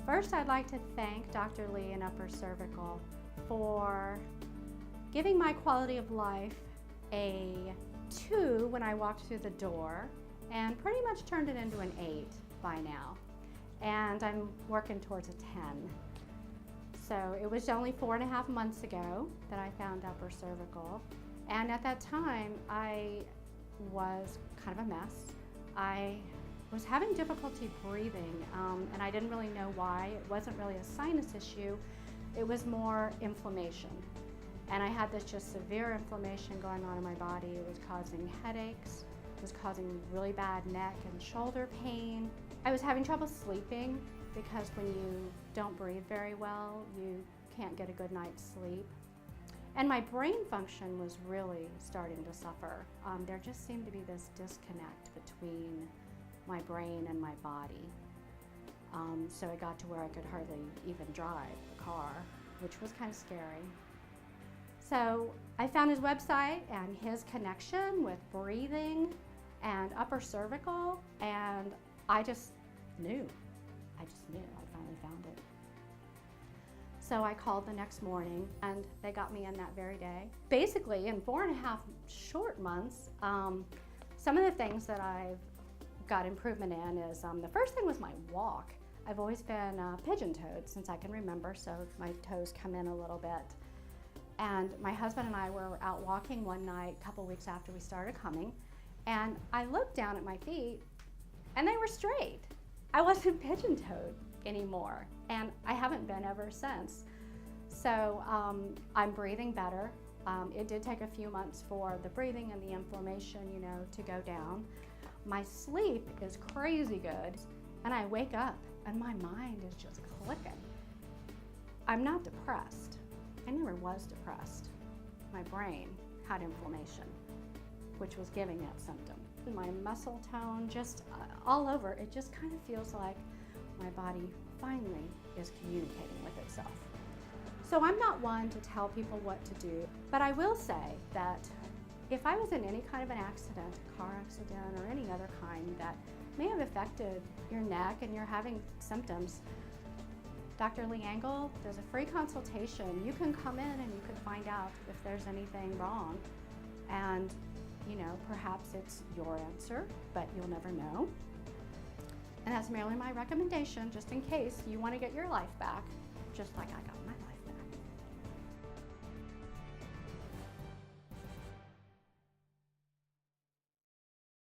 First, I'd like to thank Dr. Lee and Upper Cervical for giving my quality of life a 2 when I walked through the door, and pretty much turned it into an 8 by now. And I'm working towards a 10. So it was only 4.5 months ago that I found Upper Cervical. And at that time, I was kind of a mess. I was having difficulty breathing, and I didn't really know why. It wasn't really a sinus issue. It was more inflammation. And I had this just severe inflammation going on in my body. It was causing headaches. It was causing really bad neck and shoulder pain. I was having trouble sleeping because when you don't breathe very well, you can't get a good night's sleep. And my brain function was really starting to suffer. There just seemed to be this disconnect between my brain and my body. So it got to where I could hardly even drive a car, which was kind of scary. So I found his website and his connection with breathing and upper cervical, and I just knew. I finally found it. So I called the next morning and they got me in that very day. Basically, in 4.5 short months, some of the things that I've got improvement in is, the first thing was my walk. I've always been pigeon-toed since I can remember, so my toes come in a little bit. And my husband and I were out walking one night a couple weeks after we started coming, and I looked down at my feet and they were straight. I wasn't pigeon-toed anymore, and I haven't been ever since. So I'm breathing better. It did take a few months for the breathing and the inflammation, to go down. My sleep is crazy good, and I wake up and my mind is just clicking. I'm not depressed. I never was depressed. My brain had inflammation, which was giving that symptom. My muscle tone, just all over, it just kind of feels like my body finally is communicating with itself. So I'm not one to tell people what to do, but I will say that if I was in any kind of an accident, a car accident or any other kind that may have affected your neck and you're having symptoms, Dr. Lee Engel does a free consultation. You can come in and you can find out if there's anything wrong. And perhaps it's your answer, but you'll never know. And that's merely my recommendation, just in case you want to get your life back, just like I got mine.